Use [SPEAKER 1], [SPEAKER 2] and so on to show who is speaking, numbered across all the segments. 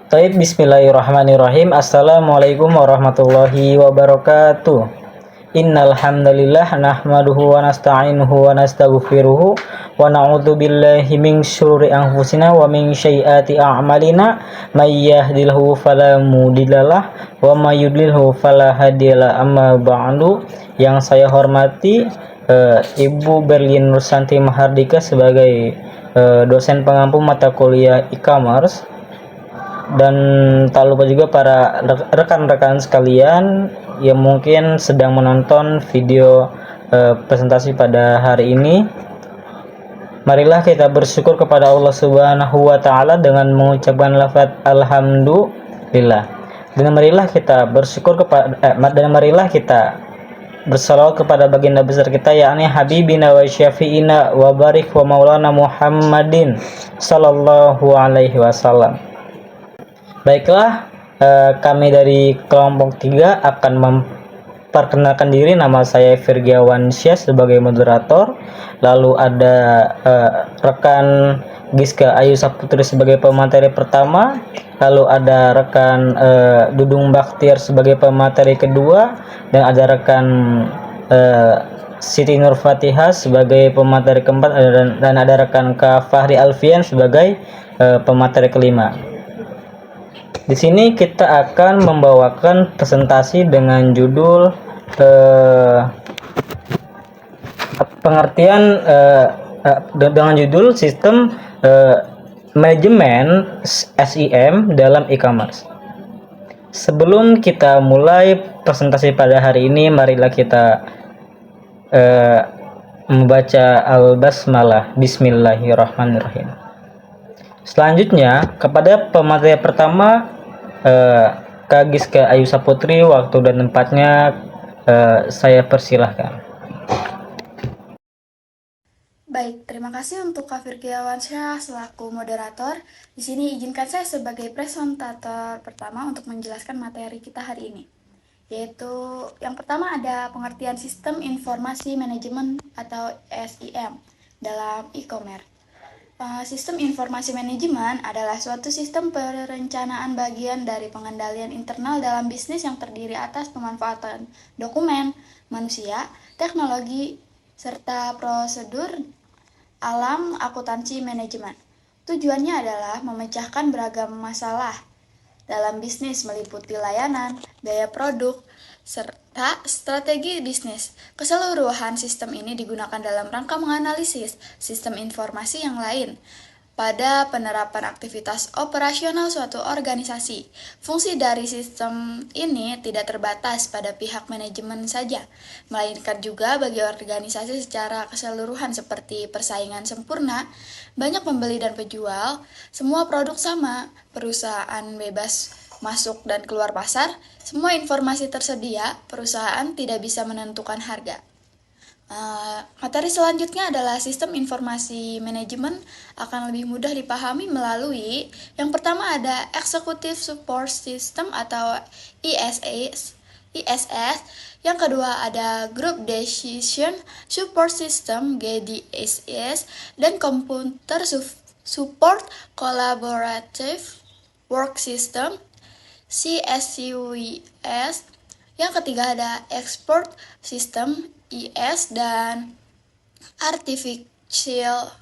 [SPEAKER 1] Taib, bismillahirrahmanirrahim. Assalamualaikum warahmatullahi wabarakatuh. Innal hamdalillah nahmaduhu wa nasta'inuhu wa nastaghfiruhu wa na'udzu billahi min syururi anfusina wa min sayyiati a'malina may yahdihillahu fala mudhillalah wa may yudlilhu fala hadiyalah. Amma ba'du. Yang saya hormati Ibu Berlin Nursanti Mahardika sebagai dosen pengampu mata kuliah e-commerce, dan tak lupa juga para rekan-rekan sekalian yang mungkin sedang menonton video presentasi pada hari ini. Marilah kita bersyukur kepada Allah Subhanahu wa taala dengan mengucapkan lafaz alhamdulillah. Dan marilah kita bersyukur marilah kita bersalawat kepada baginda besar kita, yakni habibina wa syafi'ina wa barik wa maulana Muhammadin sallallahu alaihi wasallam. Baiklah, kami dari kelompok 3 akan memperkenalkan diri. Nama saya Virgiawan Syah sebagai moderator. Lalu ada rekan Giska Ayu Saputri sebagai pemateri pertama. Lalu ada rekan Dudung Baktiar sebagai pemateri kedua. Dan ada rekan Siti Nur Fatihah sebagai pemateri keempat. Dan ada rekan Kak Fahri Alfian sebagai pemateri kelima. Di sini kita akan membawakan presentasi dengan judul dengan judul sistem manajemen SIM dalam e-commerce. Sebelum kita mulai presentasi pada hari ini, marilah kita membaca al-basmalah. Bismillahirrahmanirrahim. Selanjutnya, kepada pemateri pertama, Kak Giska Ayu Saputri, waktu dan tempatnya saya persilahkan.
[SPEAKER 2] Baik, terima kasih untuk Kak Virgiawan Syah selaku moderator. Di sini izinkan saya sebagai presentator pertama untuk menjelaskan materi kita hari ini. Yaitu yang pertama ada pengertian sistem informasi manajemen atau SIM dalam e-commerce. Sistem informasi manajemen adalah suatu sistem perencanaan bagian dari pengendalian internal dalam bisnis yang terdiri atas pemanfaatan dokumen, manusia, teknologi, serta prosedur alam akuntansi manajemen. Tujuannya adalah memecahkan beragam masalah dalam bisnis meliputi layanan, biaya produk, serta strategi bisnis. Keseluruhan sistem ini digunakan dalam rangka menganalisis sistem informasi yang lain pada penerapan aktivitas operasional suatu organisasi. Fungsi dari sistem ini tidak terbatas pada pihak manajemen saja, melainkan juga bagi organisasi secara keseluruhan seperti persaingan sempurna, banyak pembeli dan penjual, semua produk sama, perusahaan bebas masuk dan keluar pasar, semua informasi tersedia, perusahaan tidak bisa menentukan harga. Materi selanjutnya adalah sistem informasi manajemen akan lebih mudah dipahami melalui yang pertama ada Executive Support System atau ISS, yang kedua ada Group Decision Support System GDSS, dan Computer Support Collaborative Work System CSCWS. Yang ketiga ada Export System IS dan Artificial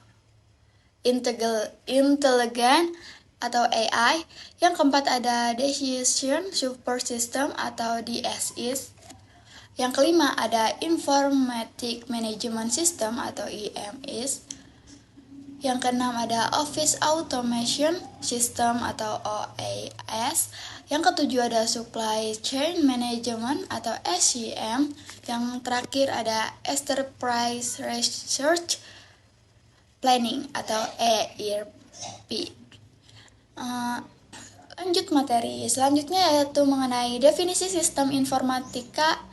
[SPEAKER 2] Intelligence atau AI. Yang keempat ada Decision Support System atau DSS. Yang kelima ada Informatic Management System atau IMS. Yang keenam ada Office Automation System atau OAS. Yang ketujuh ada Supply Chain Management atau SCM. Yang terakhir ada Enterprise Research Planning atau ERP. Lanjut materi selanjutnya yaitu mengenai definisi sistem informatika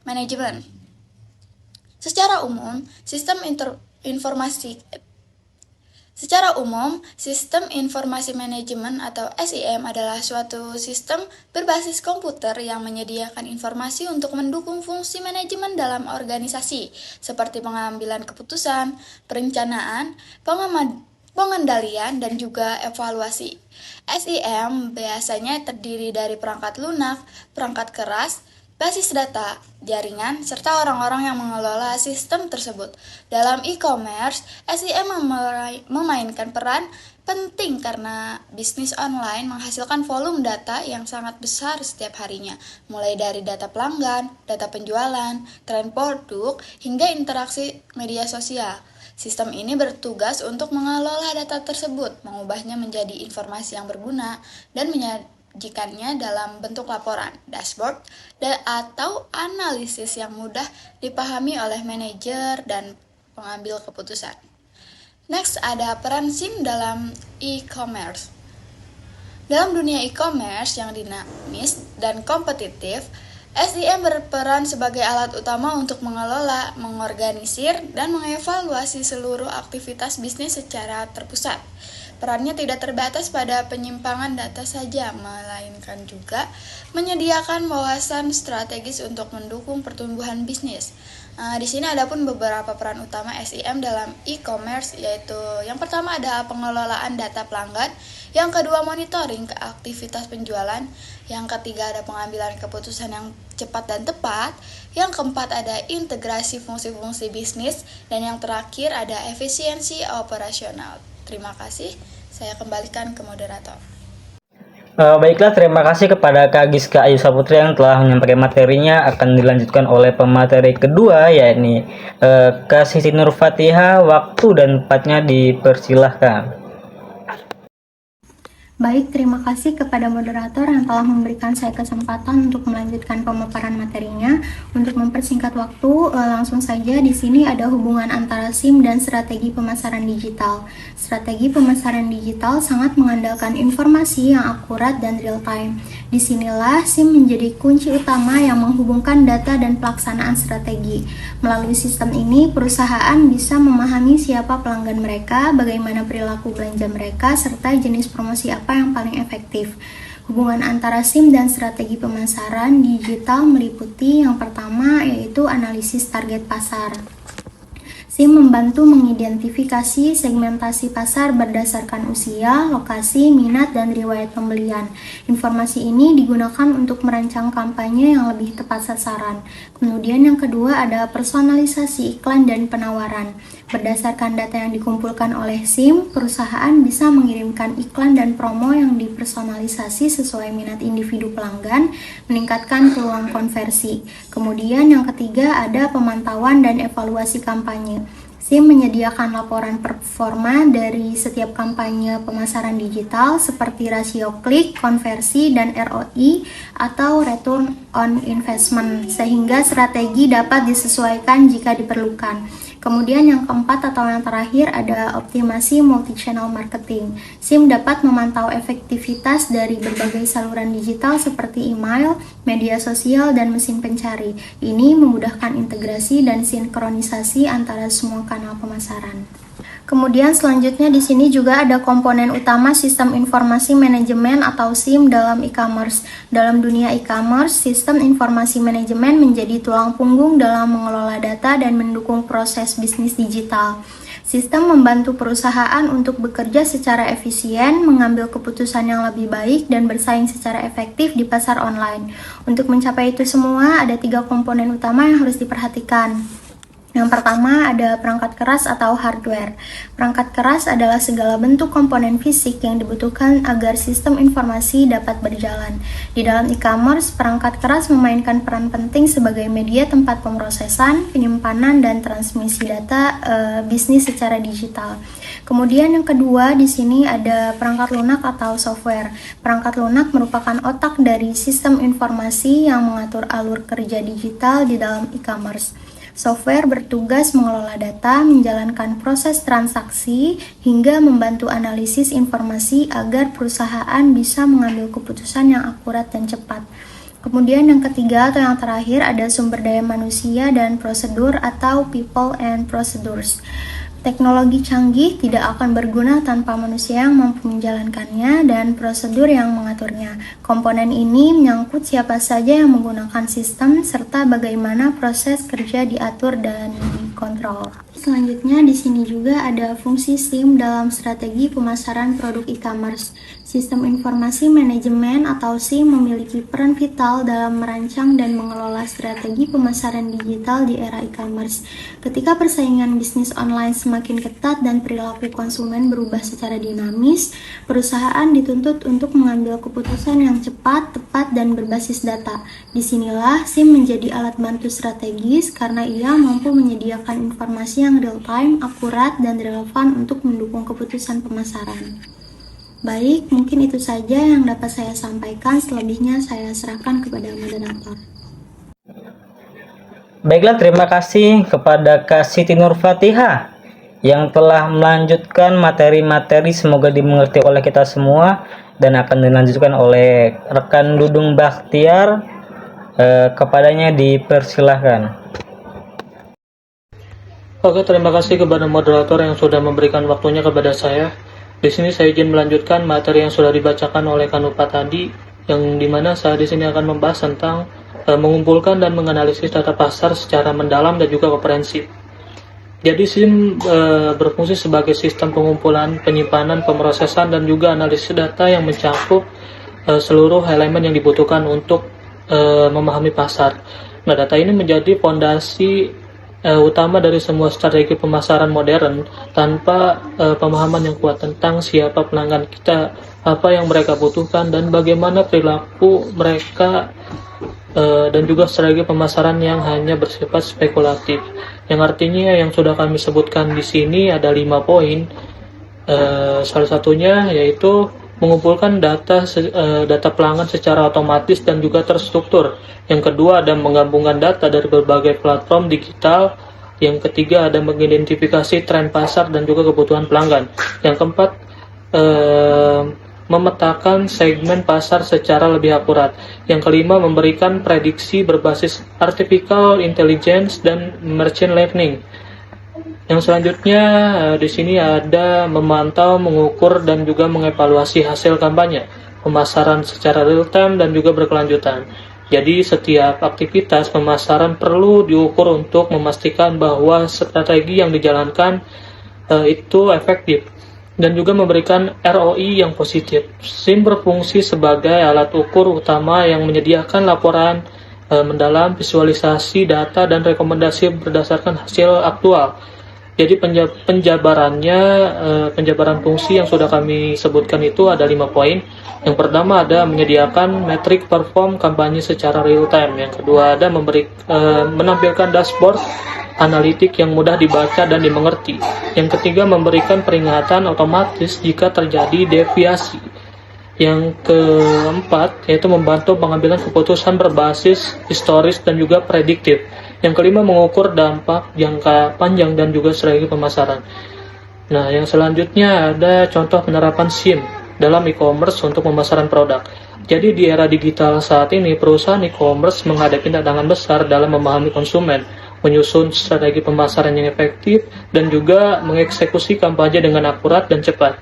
[SPEAKER 2] manajemen. Secara umum, sistem informasi manajemen atau SIM adalah suatu sistem berbasis komputer yang menyediakan informasi untuk mendukung fungsi manajemen dalam organisasi, seperti pengambilan keputusan, perencanaan, pengendalian, dan juga evaluasi. SIM biasanya terdiri dari perangkat lunak, perangkat keras, basis data, jaringan, serta orang-orang yang mengelola sistem tersebut. Dalam e-commerce, SIM memainkan peran penting karena bisnis online menghasilkan volume data yang sangat besar setiap harinya, mulai dari data pelanggan, data penjualan, tren produk, hingga interaksi media sosial. Sistem ini bertugas untuk mengelola data tersebut, mengubahnya menjadi informasi yang berguna, dan menyajikannya dalam bentuk laporan, dashboard, atau analisis yang mudah dipahami oleh manajer dan pengambil keputusan. Next, ada peran SIM dalam e-commerce. Dalam dunia e-commerce yang dinamis dan kompetitif, SIM berperan sebagai alat utama untuk mengelola, mengorganisir, dan mengevaluasi seluruh aktivitas bisnis secara terpusat. Perannya tidak terbatas pada penyimpangan data saja, melainkan juga menyediakan wawasan strategis untuk mendukung pertumbuhan bisnis. Di sini ada pun beberapa peran utama SIM dalam e-commerce, yaitu yang pertama ada pengelolaan data pelanggan, yang kedua monitoring ke aktivitas penjualan, yang ketiga ada pengambilan keputusan yang cepat dan tepat, yang keempat ada integrasi fungsi-fungsi bisnis, dan yang terakhir ada efisiensi operasional. Terima kasih, saya kembalikan ke moderator.
[SPEAKER 1] Baiklah, terima kasih kepada Kak Giska Ayu Saputri yang telah menyampaikan materinya. Akan dilanjutkan oleh pemateri kedua, yakni Kak Siti Nur Fatihah. Waktu dan tempatnya dipersilahkan.
[SPEAKER 3] Baik, terima kasih kepada moderator yang telah memberikan saya kesempatan untuk melanjutkan pemaparan materinya. Untuk mempersingkat waktu, langsung saja di sini ada hubungan antara SIM dan strategi pemasaran digital. Strategi pemasaran digital sangat mengandalkan informasi yang akurat dan real time. Disinilah SIM menjadi kunci utama yang menghubungkan data dan pelaksanaan strategi. Melalui sistem ini, perusahaan bisa memahami siapa pelanggan mereka, bagaimana perilaku belanja mereka, serta jenis promosi apa yang paling efektif. Hubungan antara SIM dan strategi pemasaran digital meliputi yang pertama yaitu analisis target pasar. SIM membantu mengidentifikasi segmentasi pasar berdasarkan usia, lokasi, minat, dan riwayat pembelian. Informasi ini digunakan untuk merancang kampanye yang lebih tepat sasaran. Kemudian yang kedua ada personalisasi iklan dan penawaran. Berdasarkan data yang dikumpulkan oleh SIM, perusahaan bisa mengirimkan iklan dan promo yang dipersonalisasi sesuai minat individu pelanggan, meningkatkan peluang konversi. Kemudian yang ketiga ada pemantauan dan evaluasi kampanye. SIM menyediakan laporan performa dari setiap kampanye pemasaran digital seperti rasio klik, konversi, dan ROI atau return on investment, sehingga strategi dapat disesuaikan jika diperlukan. Kemudian yang keempat atau yang terakhir ada optimasi multi-channel marketing. SIM dapat memantau efektivitas dari berbagai saluran digital seperti email, media sosial, dan mesin pencari. Ini memudahkan integrasi dan sinkronisasi antara semua kanal pemasaran. Kemudian selanjutnya di sini juga ada komponen utama sistem informasi manajemen atau SIM dalam e-commerce. Dalam dunia e-commerce, sistem informasi manajemen menjadi tulang punggung dalam mengelola data dan mendukung proses bisnis digital. Sistem membantu perusahaan untuk bekerja secara efisien, mengambil keputusan yang lebih baik, dan bersaing secara efektif di pasar online. Untuk mencapai itu semua, ada 3 komponen utama yang harus diperhatikan. Yang pertama ada perangkat keras atau hardware. Perangkat keras adalah segala bentuk komponen fisik yang dibutuhkan agar sistem informasi dapat berjalan. Di dalam e-commerce, perangkat keras memainkan peran penting sebagai media tempat pemrosesan, penyimpanan, dan transmisi data bisnis secara digital. Kemudian yang kedua di sini ada perangkat lunak atau software. Perangkat lunak merupakan otak dari sistem informasi yang mengatur alur kerja digital di dalam e-commerce. Software bertugas mengelola data, menjalankan proses transaksi, hingga membantu analisis informasi agar perusahaan bisa mengambil keputusan yang akurat dan cepat. Kemudian yang ketiga atau yang terakhir ada sumber daya manusia dan prosedur atau people and procedures. Teknologi canggih tidak akan berguna tanpa manusia yang mampu menjalankannya dan prosedur yang mengaturnya. Komponen ini menyangkut siapa saja yang menggunakan sistem serta bagaimana proses kerja diatur dan dikontrol. selanjutnya di sini juga ada fungsi SIM dalam strategi pemasaran produk e-commerce. Sistem Informasi Manajemen atau SIM memiliki peran vital dalam merancang dan mengelola strategi pemasaran digital di era e-commerce. Ketika persaingan bisnis online semakin ketat dan perilaku konsumen berubah secara dinamis, perusahaan dituntut untuk mengambil keputusan yang cepat, tepat, dan berbasis data. Disinilah SIM menjadi alat bantu strategis karena ia mampu menyediakan informasi yang real-time, akurat, dan relevan untuk mendukung keputusan pemasaran. Baik, mungkin itu saja yang dapat saya sampaikan. Selebihnya saya serahkan kepada moderator.
[SPEAKER 1] Baiklah, terima kasih kepada Kak Siti Nur Fatihah yang telah melanjutkan materi-materi, semoga dimengerti oleh kita semua dan akan dilanjutkan oleh rekan Dudung Bakhtiar. Kepadanya dipersilahkan.
[SPEAKER 4] Oke, terima kasih kepada moderator yang sudah memberikan waktunya kepada saya. Di sini saya izin melanjutkan materi yang sudah dibacakan oleh Kanupa tadi, yang dimana saya di sini akan membahas tentang mengumpulkan dan menganalisis data pasar secara mendalam dan juga komprehensif. Jadi SIM berfungsi sebagai sistem pengumpulan, penyimpanan, pemrosesan, dan juga analisis data yang mencakup seluruh elemen yang dibutuhkan untuk memahami pasar. Nah, data ini menjadi fondasi utama dari semua strategi pemasaran modern. Tanpa pemahaman yang kuat tentang siapa pelanggan kita, apa yang mereka butuhkan, dan bagaimana perilaku mereka, dan juga strategi pemasaran yang hanya bersifat spekulatif, yang artinya yang sudah kami sebutkan di sini ada 5 poin. Salah satunya yaitu mengumpulkan data pelanggan secara otomatis dan juga terstruktur. Yang kedua ada menggabungkan data dari berbagai platform digital. Yang ketiga ada mengidentifikasi tren pasar dan juga kebutuhan pelanggan. Yang keempat memetakan segmen pasar secara lebih akurat. Yang kelima memberikan prediksi berbasis artificial intelligence dan machine learning. Yang selanjutnya di sini ada memantau, mengukur, dan juga mengevaluasi hasil kampanye, pemasaran secara real time dan juga berkelanjutan. Jadi setiap aktivitas pemasaran perlu diukur untuk memastikan bahwa strategi yang dijalankan itu efektif dan juga memberikan ROI yang positif. SIM berfungsi sebagai alat ukur utama yang menyediakan laporan mendalam, visualisasi data, dan rekomendasi berdasarkan hasil aktual. Jadi penjabaran fungsi yang sudah kami sebutkan itu ada 5 poin. Yang pertama ada menyediakan metrik perform kampanye secara real time. Yang kedua ada menampilkan dashboard analitik yang mudah dibaca dan dimengerti. Yang ketiga memberikan peringatan otomatis jika terjadi deviasi. Yang keempat yaitu membantu pengambilan keputusan berbasis historis dan juga prediktif. Yang kelima mengukur dampak jangka panjang dan juga strategi pemasaran. Nah, yang selanjutnya ada contoh penerapan SIM dalam e-commerce untuk pemasaran produk. Jadi di era digital saat ini perusahaan e-commerce menghadapi tantangan besar dalam memahami konsumen, menyusun strategi pemasaran yang efektif, dan juga mengeksekusi kampanye dengan akurat dan cepat.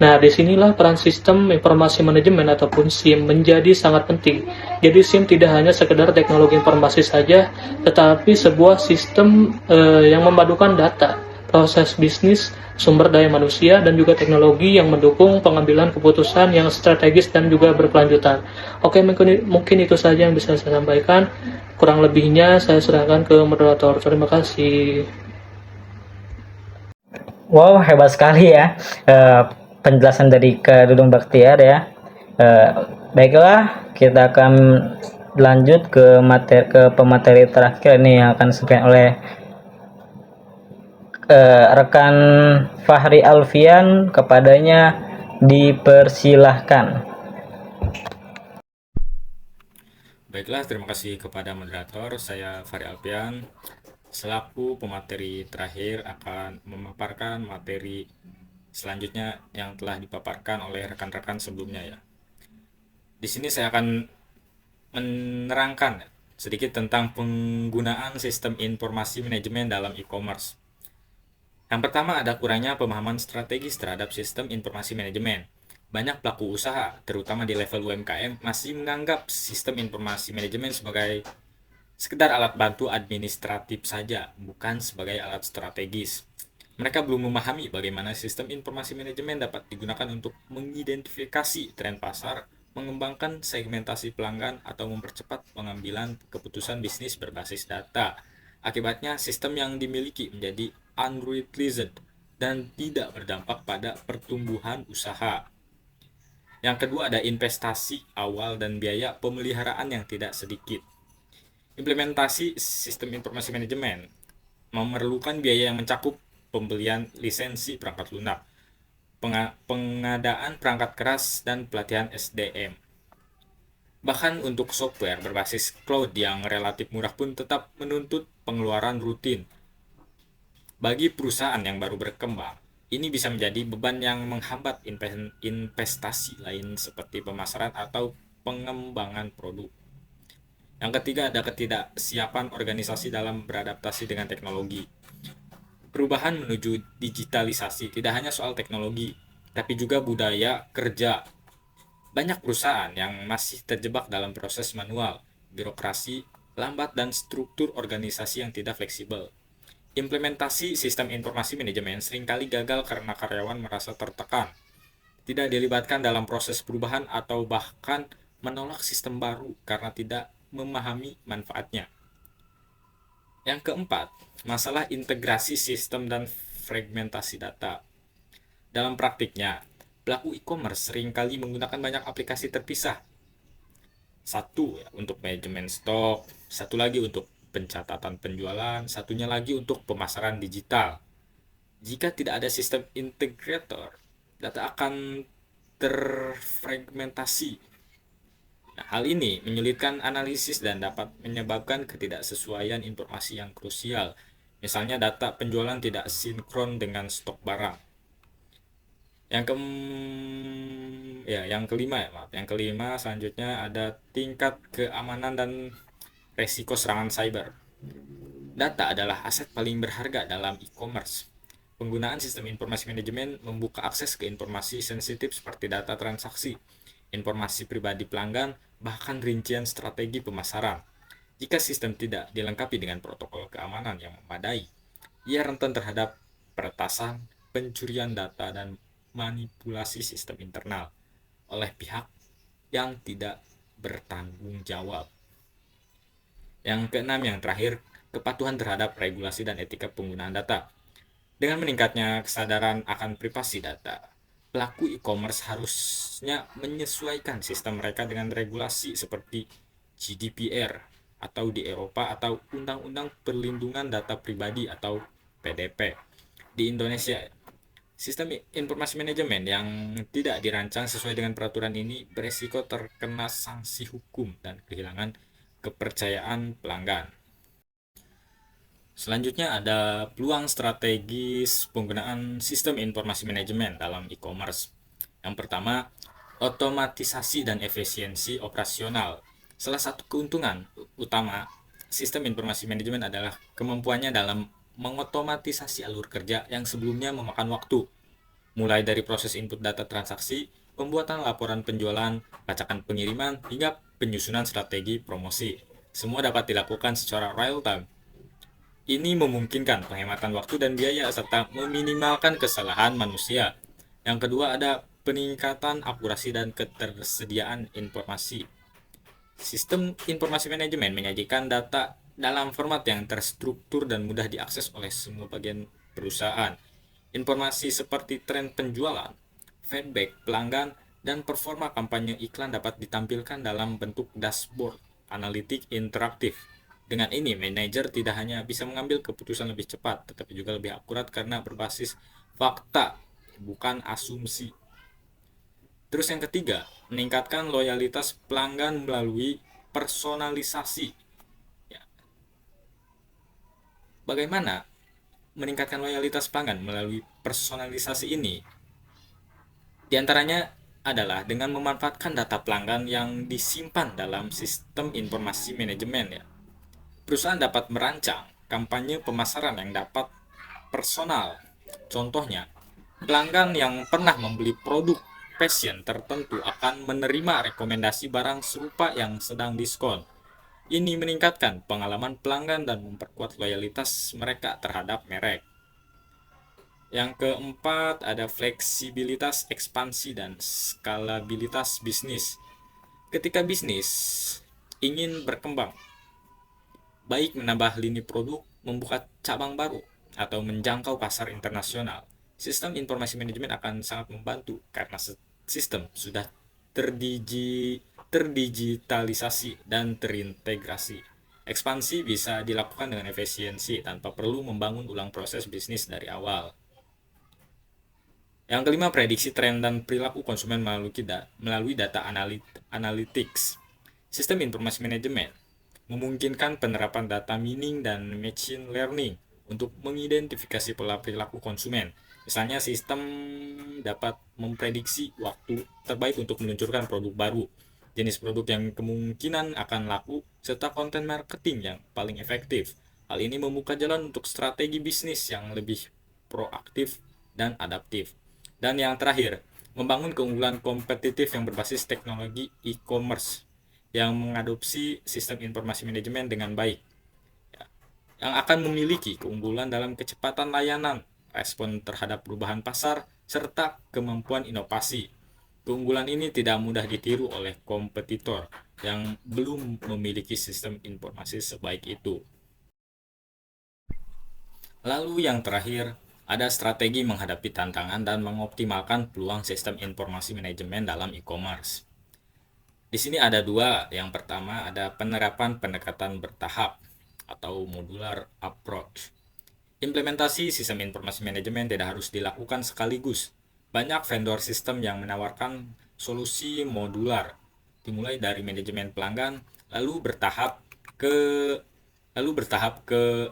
[SPEAKER 4] Nah, disinilah peran sistem informasi manajemen ataupun SIM menjadi sangat penting. Jadi SIM tidak hanya sekedar teknologi informasi saja, tetapi sebuah sistem yang memadukan data, proses bisnis, sumber daya manusia, dan juga teknologi yang mendukung pengambilan keputusan yang strategis dan juga berkelanjutan. Oke, mungkin itu saja yang bisa saya sampaikan. Kurang lebihnya saya serahkan ke moderator. Terima kasih.
[SPEAKER 1] Wow, hebat sekali ya penjelasan dari Kak Dudung Bakhtiar ya. Baiklah, kita akan lanjut ke pemateri terakhir ini yang akan disampaikan oleh rekan Fahri Alfian. Kepadanya dipersilahkan.
[SPEAKER 5] Baiklah, terima kasih kepada moderator. Saya Fahri Alfian, selaku pemateri terakhir akan memaparkan materi selanjutnya yang telah dipaparkan oleh rekan-rekan sebelumnya ya. Di sini saya akan menerangkan sedikit tentang penggunaan sistem informasi manajemen dalam e-commerce. Yang pertama ada kurangnya pemahaman strategis terhadap sistem informasi manajemen. Banyak pelaku usaha, terutama di level UMKM, masih menganggap sistem informasi manajemen sebagai sekedar alat bantu administratif saja, bukan sebagai alat strategis. Mereka belum memahami bagaimana sistem informasi manajemen dapat digunakan untuk mengidentifikasi tren pasar, mengembangkan segmentasi pelanggan, atau mempercepat pengambilan keputusan bisnis berbasis data. Akibatnya, sistem yang dimiliki menjadi unutilized dan tidak berdampak pada pertumbuhan usaha. Yang kedua ada investasi awal dan biaya pemeliharaan yang tidak sedikit. Implementasi sistem informasi manajemen memerlukan biaya yang mencakup pembelian lisensi perangkat lunak, pengadaan perangkat keras, dan pelatihan SDM. Bahkan untuk software berbasis cloud yang relatif murah pun tetap menuntut pengeluaran rutin. Bagi perusahaan yang baru berkembang, ini bisa menjadi beban yang menghambat investasi lain seperti pemasaran atau pengembangan produk. Yang ketiga ada ketidaksiapan organisasi dalam beradaptasi dengan teknologi. Perubahan menuju digitalisasi tidak hanya soal teknologi, tapi juga budaya kerja. Banyak perusahaan yang masih terjebak dalam proses manual, birokrasi lambat, dan struktur organisasi yang tidak fleksibel. Implementasi sistem informasi manajemen seringkali gagal karena karyawan merasa tertekan, tidak dilibatkan dalam proses perubahan, atau bahkan menolak sistem baru karena tidak memahami manfaatnya. Yang keempat, masalah integrasi sistem dan fragmentasi data. Dalam praktiknya, pelaku e-commerce seringkali menggunakan banyak aplikasi terpisah. Satu ya, untuk manajemen stok, satu lagi untuk pencatatan penjualan, satunya lagi untuk pemasaran digital. Jika tidak ada sistem integrator, data akan terfragmentasi. Nah, hal ini menyulitkan analisis dan dapat menyebabkan ketidaksesuaian informasi yang krusial. Misalnya data penjualan tidak sinkron dengan stok barang. Yang kelima selanjutnya ada tingkat keamanan dan resiko serangan cyber. Data adalah aset paling berharga dalam e-commerce. Penggunaan sistem informasi manajemen membuka akses ke informasi sensitif seperti data transaksi, informasi pribadi pelanggan, bahkan rincian strategi pemasaran. Jika sistem tidak dilengkapi dengan protokol keamanan yang memadai, ia rentan terhadap peretasan, pencurian data, dan manipulasi sistem internal oleh pihak yang tidak bertanggung jawab. Yang keenam, yang terakhir, kepatuhan terhadap regulasi dan etika penggunaan data. Dengan meningkatnya kesadaran akan privasi data, pelaku e-commerce harusnya menyesuaikan sistem mereka dengan regulasi seperti GDPR atau di Eropa atau Undang-Undang Perlindungan Data Pribadi atau PDP. Di Indonesia, sistem informasi manajemen yang tidak dirancang sesuai dengan peraturan ini beresiko terkena sanksi hukum dan kehilangan kepercayaan pelanggan. Selanjutnya ada peluang strategis penggunaan sistem informasi manajemen dalam e-commerce. Yang pertama, otomatisasi dan efisiensi operasional. Salah satu keuntungan utama sistem informasi manajemen adalah kemampuannya dalam mengotomatisasi alur kerja yang sebelumnya memakan waktu, mulai dari proses input data transaksi, pembuatan laporan penjualan, pelacakan pengiriman, hingga penyusunan strategi promosi. Semua dapat dilakukan secara real time. Ini memungkinkan penghematan waktu dan biaya serta meminimalkan kesalahan manusia. Yang kedua ada peningkatan akurasi dan ketersediaan informasi. Sistem informasi manajemen menyajikan data dalam format yang terstruktur dan mudah diakses oleh semua bagian perusahaan. Informasi seperti tren penjualan, feedback pelanggan, dan performa kampanye iklan dapat ditampilkan dalam bentuk dashboard analitik interaktif. Dengan ini, manajer tidak hanya bisa mengambil keputusan lebih cepat, tetapi juga lebih akurat karena berbasis fakta, bukan asumsi. Terus yang ketiga, meningkatkan loyalitas pelanggan melalui personalisasi. Ya. Bagaimana meningkatkan loyalitas pelanggan melalui personalisasi ini? Di antaranya adalah dengan memanfaatkan data pelanggan yang disimpan dalam sistem informasi manajemen. Ya. Perusahaan dapat merancang kampanye pemasaran yang dapat personal. Contohnya, pelanggan yang pernah membeli produk fashion tertentu akan menerima rekomendasi barang serupa yang sedang diskon. Ini meningkatkan pengalaman pelanggan dan memperkuat loyalitas mereka terhadap merek. Yang keempat, ada fleksibilitas, ekspansi, dan skalabilitas bisnis. Ketika bisnis ingin berkembang, baik menambah lini produk, membuka cabang baru, atau menjangkau pasar internasional, sistem informasi manajemen akan sangat membantu karena sistem sudah terdigitalisasi dan terintegrasi. Ekspansi bisa dilakukan dengan efisiensi tanpa perlu membangun ulang proses bisnis dari awal. Yang kelima, prediksi tren dan perilaku konsumen melalui data analytics. Sistem informasi manajemen memungkinkan penerapan data mining dan machine learning untuk mengidentifikasi pola perilaku konsumen. Misalnya, sistem dapat memprediksi waktu terbaik untuk meluncurkan produk baru, jenis produk yang kemungkinan akan laku, serta konten marketing yang paling efektif. Hal ini membuka jalan untuk strategi bisnis yang lebih proaktif dan adaptif. Dan yang terakhir, membangun keunggulan kompetitif yang berbasis teknologi e-commerce yang mengadopsi sistem informasi manajemen dengan baik, yang akan memiliki keunggulan dalam kecepatan layanan, respon terhadap perubahan pasar, serta kemampuan inovasi. Keunggulan ini tidak mudah ditiru oleh kompetitor yang belum memiliki sistem informasi sebaik itu. Lalu yang terakhir, ada strategi menghadapi tantangan dan mengoptimalkan peluang sistem informasi manajemen dalam e-commerce. Di sini ada dua. Yang pertama ada penerapan pendekatan bertahap atau modular approach. Implementasi sistem informasi manajemen tidak harus dilakukan sekaligus. Banyak vendor sistem yang menawarkan solusi modular, dimulai dari manajemen pelanggan, lalu bertahap ke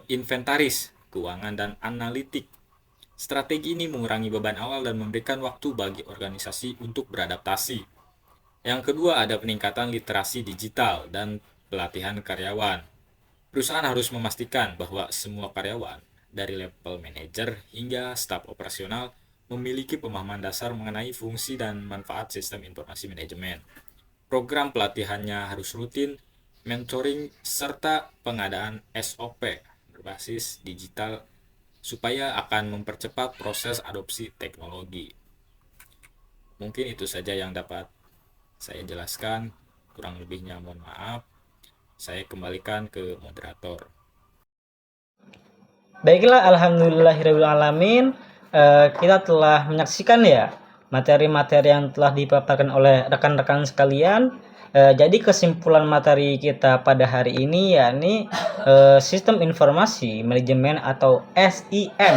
[SPEAKER 5] inventaris, keuangan, dan analitik. Strategi ini mengurangi beban awal dan memberikan waktu bagi organisasi untuk beradaptasi. Yang kedua ada peningkatan literasi digital dan pelatihan karyawan. Perusahaan harus memastikan bahwa semua karyawan, dari level manajer hingga staf operasional, memiliki pemahaman dasar mengenai fungsi dan manfaat sistem informasi manajemen. Program pelatihannya harus rutin, mentoring, serta pengadaan SOP berbasis digital supaya akan mempercepat proses adopsi teknologi. Mungkin itu saja yang dapat saya jelaskan, kurang lebihnya mohon maaf. Saya kembalikan ke moderator.
[SPEAKER 1] Baiklah, alhamdulillahirrahmanirrahim. Kita telah menyaksikan ya materi-materi yang telah dipaparkan oleh rekan-rekan sekalian. Jadi kesimpulan materi kita pada hari ini yakni sistem informasi manajemen atau SIM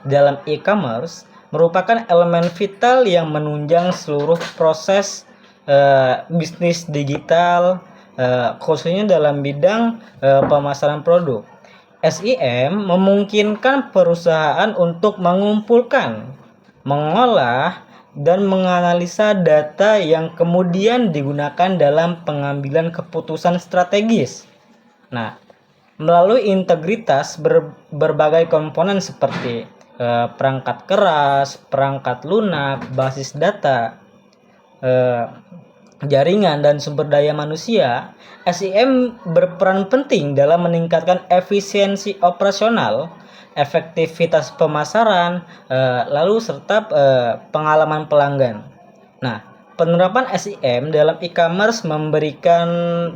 [SPEAKER 1] dalam e-commerce merupakan elemen vital yang menunjang seluruh proses bisnis digital, khususnya dalam bidang pemasaran produk. SIM memungkinkan perusahaan untuk mengumpulkan, mengolah, dan menganalisa data yang kemudian digunakan dalam pengambilan keputusan strategis. Nah, melalui integritas berbagai komponen seperti perangkat keras, perangkat lunak, basis data, jaringan, dan sumber daya manusia, SIM berperan penting dalam meningkatkan efisiensi operasional, efektivitas pemasaran, lalu serta pengalaman pelanggan. Nah, penerapan SIM dalam e-commerce memberikan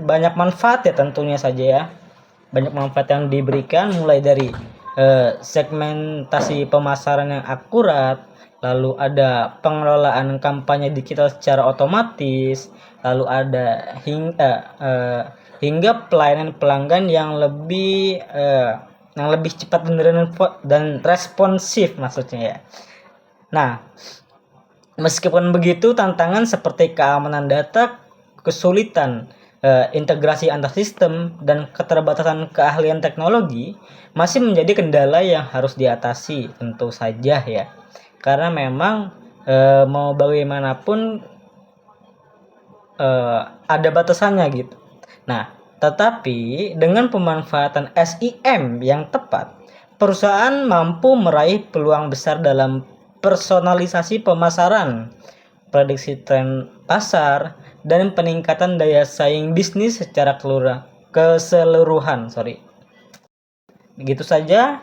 [SPEAKER 1] banyak manfaat ya tentunya saja ya. Banyak manfaat yang diberikan mulai dari segmentasi pemasaran yang akurat, lalu ada pengelolaan kampanye digital secara otomatis, lalu ada hingga pelayanan pelanggan yang lebih cepat dan responsif maksudnya ya. Nah, meskipun begitu, tantangan seperti keamanan data, kesulitan integrasi antar sistem, dan keterbatasan keahlian teknologi masih menjadi kendala yang harus diatasi tentu saja ya. Karena memang mau bagaimanapun ada batasannya gitu. Nah, tetapi dengan pemanfaatan SIM yang tepat, perusahaan mampu meraih peluang besar dalam personalisasi pemasaran, prediksi tren pasar, dan peningkatan daya saing bisnis secara keseluruhan. Begitu saja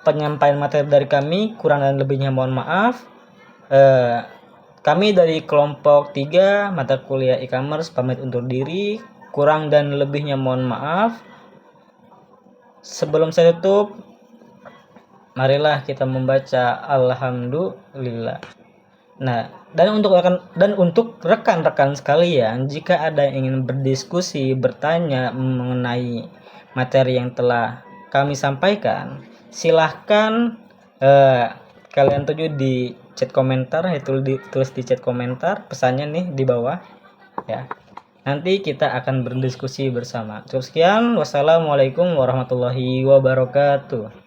[SPEAKER 1] penyampaian materi dari kami, kurang dan lebihnya mohon maaf. Kami dari kelompok 3 mata kuliah e-commerce pamit undur diri, kurang dan lebihnya mohon maaf. Sebelum saya tutup, marilah kita membaca alhamdulillah. Nah, dan untuk rekan-rekan sekalian, jika ada yang ingin berdiskusi, bertanya mengenai materi yang telah kami sampaikan, silahkan kalian tuju di chat komentar, tulis di chat komentar pesannya nih di bawah ya. Nanti kita akan berdiskusi bersama. Cukup sekian. Wassalamualaikum warahmatullahi wabarakatuh.